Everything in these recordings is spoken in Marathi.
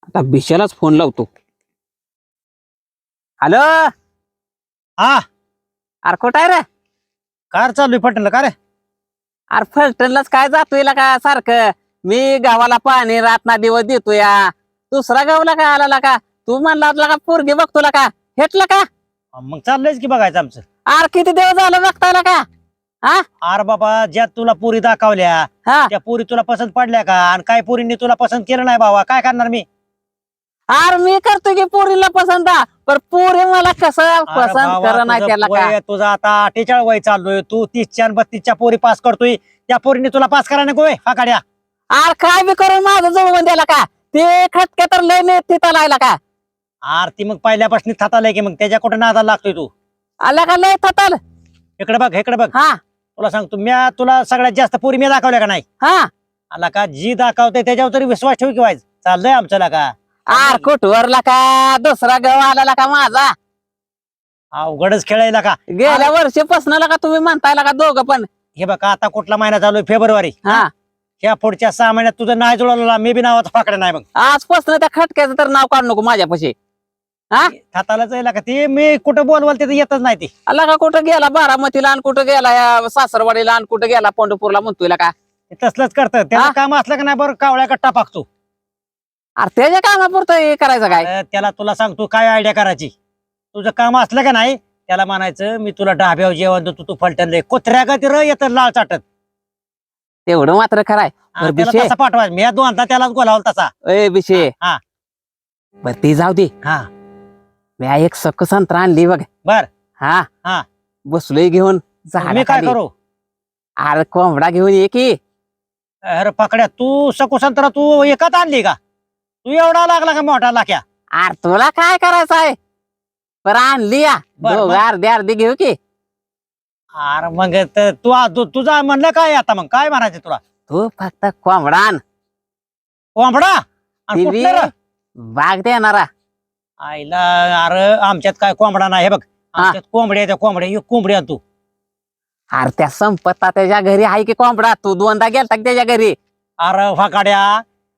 आता बिशालाच फोन लावतो. हॅलो. हा अरे कुठं आहे रे? कार चालू आहे पटणला का रे? अरे फलटणलाच काय जातोय का सारखं? मी गावाला पाणी रातना दिवस देतोय. दुसरा गावला का आला का? तू म्हणला का पोरगी बघतोला का? हेटला का? मग चाललंयच की बघायचं आमचं. अरे किती दिवस झालं बघतायला का? हा अरे बाबा ज्या तुला पुरी दाखवल्या हा. त्या पुरी तुला पसंत पडल्या का? आणि काय पुरींनी तुला पसंत केलं नाही बाबा, काय करणार मी? अरे मी करतो की पोरीला पसंत, पण पोरी मला कसं अरे पसंत बाबा, कर नाही तुझं त्याला का? वय तुझं आता 48 वय चाललोय, तू 30च्या आणि 32च्या पोरी पास करतोय. त्या पोरीने तुला पास करा नको हा काड्या. अरे काय बी करून माझं जवळ द्याला का? ते खटक्या तर लय नाही तिथं लायला का? आरती मग पहिल्यापासून थातालय की मग त्याच्या कुठे नादाला लागतोय तू? आला का लय थताल? इकडे बघ इकडे बघ. हा तुला सांगतो तुला सगळ्यात जास्त पोरी मी दाखवल्या का नाही? हा. आला का जी दाखवते त्याच्यावर तरी विश्वास ठेव की व्हायचं चाललंय आमच्याला का? आर कुठवरला का दुसरा गाव आला का माझा? अवघडच खेळायला का? गेल्या वर्षीपासून का तुम्ही म्हणतायला का दोघं पण? हे बघा आता कुठला महिना चालू आहे? फेब्रुवारी. हा. ह्या पुढच्या 6 महिन्यात तुझं नाही जुळवलं मी बी नावाचा फाकडा नाही. मग आजपासून त्या खटक्याचं तर नाव काढू नको माझ्यापाशी. हा. हातालाच यायला का ते? मी कुठं बोलवाल तिथे येतच नाही ते. आला का कुठं गेला बारामतीला आणि कुठं गेला या सासरवाडीला आणि कुठं गेला पंढरपूरला म्हणतोय का? ते तसलंच करतं त्याचं हा? काम असलं का नाही बरं कावळ्या कट्टा पाकतो. अरे त्याच्या कामापुरतं हे करायचं काय? अरे त्याला तुला सांगतो काय आयडिया करायची. तुझं काम असलं का नाही त्याला म्हणायचं मी तुला ढाब्यावर जेवण देतो, तू फलटणले कुत्र्या का तिर येतं लाळ चाटत. तेवढं मात्र खराय. बरं त्याला बिशे. तसा पाठवायचं. मी दोनदा त्यालाच बोलावला तसा. ए बिशे. हा बर ती जाऊ दे. हा मी एक सक्क संत्रा आणली बघ. बर. हा हा. बसलोय घेऊन मी काय झाडाखाली. करू? अरे कोंबडा घेऊन ये की. अरे पकड्या तू सकू संत्रा तू एकच आणली का? तू एवढा लागला का मोठा लाक्या? अरे तुला काय करायचं आहे? पर आणली या बर, दोघं बर. अर्धे अर्धे घेऊ की. अरे मग तुझा म्हणलं काय आता मग काय म्हणायचं तुला? तू फक्त कोंबडा आण. कोंबडा? आणि ती बी कुठलं रे? बाग देणारा. आईला अरे आमच्यात काय कोंबडा नाही. हे बघ आमच्यात कोंबड्या त्या कोंबड्या एक कोंबडी आण तू. अरे त्या संपत्ता त्याच्या घरी आहे की कोंबडा? तू दोनदा गेलता की त्याच्या घरी? अरे फाकाड्या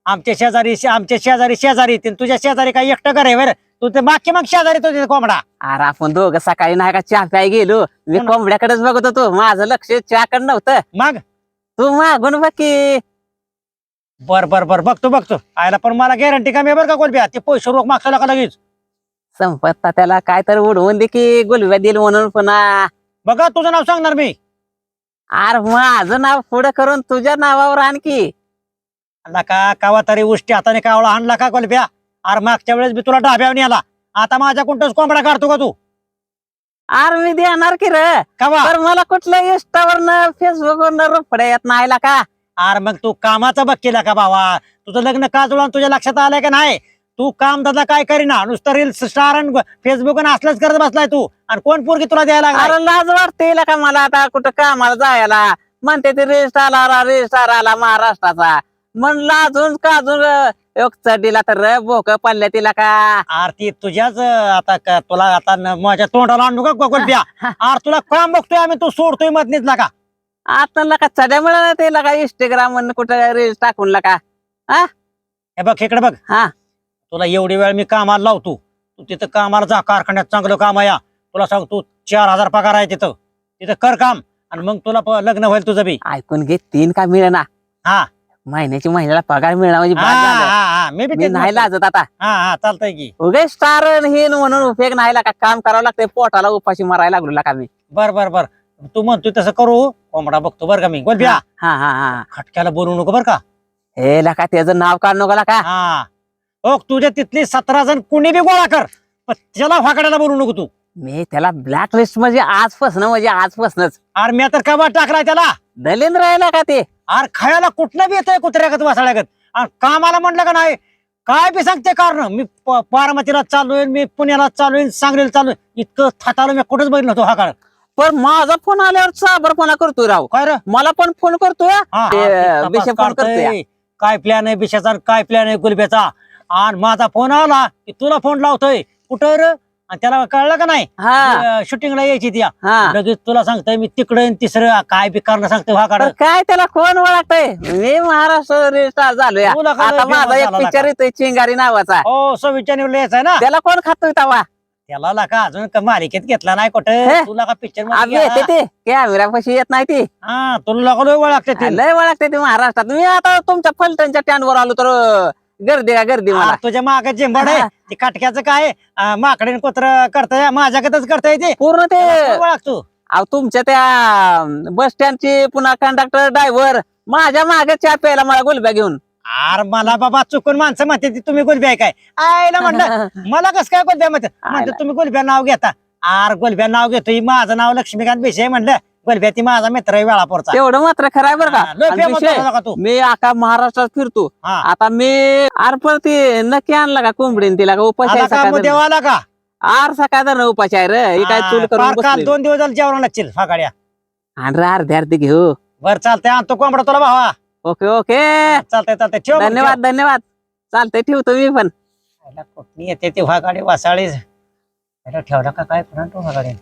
आमच्या शेजारी येतील. तुझ्या शेजारी काय एकटं घर आहे बरं? तू ते मागची मग शेजारी तुझे कोंबडा. अरे आपण दोघं सकाळी नाही का चहा प्याय गेलो, मी हो ना. कोंबड्याकडेच बघत होतो, माझं लक्ष चहाकडे नव्हतं. मग तू मागून बघ की. बर बर बर बघतो आयला पण मला गॅरंटी का मी बरं का कोलब्या ते पैसे रोख मागचा का लगेच? संपत्ता त्याला काय तर उडवून दे की गुलव्या दिल म्हणून पुन्हा. बघा तुझं नाव सांगणार मी. अरे माझं नाव पुढे करून तुझ्या नावावर आणखी. आला का कावा तरी उष्टी हाताने कावळा आणला का कोलब्या? अरे मागच्या वेळेस मी तुला ढाब्यावर नेला. आता माझ्या कोणताच कोंबडा काढतो का तू? अरे मी देणार की रे. कावा? तर मला कुठलं इंस्टावरनं फेसबुकवरनं रुपड्या येत नाही का? अरे मग तू कामाचा बघ केला का बाबा? तुझं लग्न का जुळून तुझ्या लक्षात आलंय का नाही? तू काम दादा काय करीना नुसतं रील्स स्टार आणि फेसबुक असलंच करत बसलाय तू. आणि कोण पोरगी तुला द्यायला लागलाय? अरे लाज वाटते का मला आता कुठं कामाला जायला? म्हणते ते रजिस्टार आला महाराष्ट्राचा. म्हणलं अजून का अजून एक चढीला तर बोक पडल्या तिला का? आरती तुझ्याच तुला आता माझ्या तोंडाला आणू का कोलब्या? अरे तुला काम बघतोय आम्ही, तू सोडतोय मधनीच का? आता लका चढ्या मिळाल्या ते लका इंस्टाग्राम म्हणून कुठं रील्स टाकून लका. हा हे बघ इकडे बघ. हा. तुला एवढी वेळ मी कामाला लावतो, तू तिथं कामाला जा. कारखान्यात चांगलं काम आहे. तुला सांगतो 4000 पगार आहे तिथं. तिथं कर काम आणि मग तुला लग्न होईल तुझं बी. ऐकून घे 3 का मिळेना. हा महिन्याची महिन्याला पगार मिळणार म्हणजे हा, बाद झालं. हा, हा. मी बी मी तेच नाही म्हणतो. लाजत आता. हा हा चालतंय की. उगे स्टार हे म्हणून उपयोग नाही का? काम करावं लागतंय, पोटाला उपाशी मारायला लागलो का मी. बर बर बर तू म्हणतोय तसं करू. कोंबडा बघतो बरं का मी गोलब्या. हा हा हा. खटक्याला बोलू नको बरं का? हे लका त्याचं नाव काढू नका का? हा ओ तुझ्या तिथली 17 जण कुणी बी गोळा कर, पण त्याला फाकड्याला बोलू नको तू. मी त्याला ब्लॅक लिस्ट म्हणजे आजपासूनच अरे मी तर कबा टाकलाय त्याला. दलिंद राहिला का ते? अरे खायला कुठलं बी येतंय कुत्र्यागत वासाळ्यागत. आणि कामाला म्हणलं का नाही काय बी सांगते कारण मी बारामतीला चाललोय, मी पुण्याला चाललोय, सांगलीला चाललोय. इतकं थाटालो मी कुठंच बघितलं होतो हा काळ. पण माझा फोन आल्यावर साबरपणा करतोय राव. काय रे? मला पण फोन करतोय. हा, ते, हा, ते बिशे तपास फोन करतोय. काढतोय. काय प्लॅन आहे बिशाचा, काय प्लॅन आहे गुलब्याचा. आणि माझा फोन आला की तुला फोन लावतोय. कुठं रे? आणि त्याला कळलं का नाही हा शूटिंगला यायची ती हा लगेच तुला सांगतोय मी तिकडे तिसरं काय बी करणं सांगतोय हा काढ पण काय त्याला कोण ओळखतंय मी महाराष्ट्र स्टार झालोय तुला का लय आता माझा famous एक झाला पिक्चर का? येतोय चिंगारी नावाचा हो 26 जानेवारीला यायचंय ना त्याला कोण खातोय तवा त्याला लाका अजून मालिकेत घेतला नाही हे? कुठे तुला का पिक्चर आम्ही येते ते कॅमेरा पशी येत नाही ती हा तुला लगा लय वेळ लागते ते लय ओळखते ती महाराष्ट्रात मी आता तुमच्या फलटणच्या स्टँडवर आलो तर गर्दी का गर्दी मला तुझ्या मागे जिंबड आहे हा. ते काटक्याचं काय माकडे कुत्र करताय माझ्याकडेच करताय ते पूर्ण ते ओळखतो अहो तुमच्या त्या बस स्टँडची पुन्हा कंडक्टर ड्रायव्हर माझ्या मागे चहा प्यायला मला गुलब्या घेऊन आर मला बाबा चुकून माणसं म्हणते ती तुम्ही गुलब्या आहे काय आयला म्हणलं मला कसं काय गुलब्या म्हणते म्हणते तुम्ही गुलब्या नाव घेता आर गुलब्या नाव घेतो ही माझं नाव लक्ष्मीकांत बेशे म्हणलं गुलब्या ती माझा मित्र आहे वेळापूरचा तेवढं मात्र खरं आहे बरं का हा, लय आणि famous विषय, झाला का तू? मी आता महाराष्ट्रात फिरतो हा. आता मी आरपर ती नक्की आणला का कोंबडीन तिला का उपाशी आला आहे का सकाळ देवा आला का आर सकाळ धरणं उपाशी आहे रे ही काय चूल हा, करून फार काल बसली. 2 दिवस झाले जेवण लागतील फाकाड्या आणि रे अर्धे अर्धे घेऊ बर चालतंय आणतो कोंबडा तुला भावा ओके ओके चालतंय चालतंय ठेव मग, ठेव. धन्यवाद धन्यवाद चालतंय ठेवतो मी पण आयला कुठली येते ते वाघाडे वासाळे ठेवला का काय पुन्हा तो वाघाडे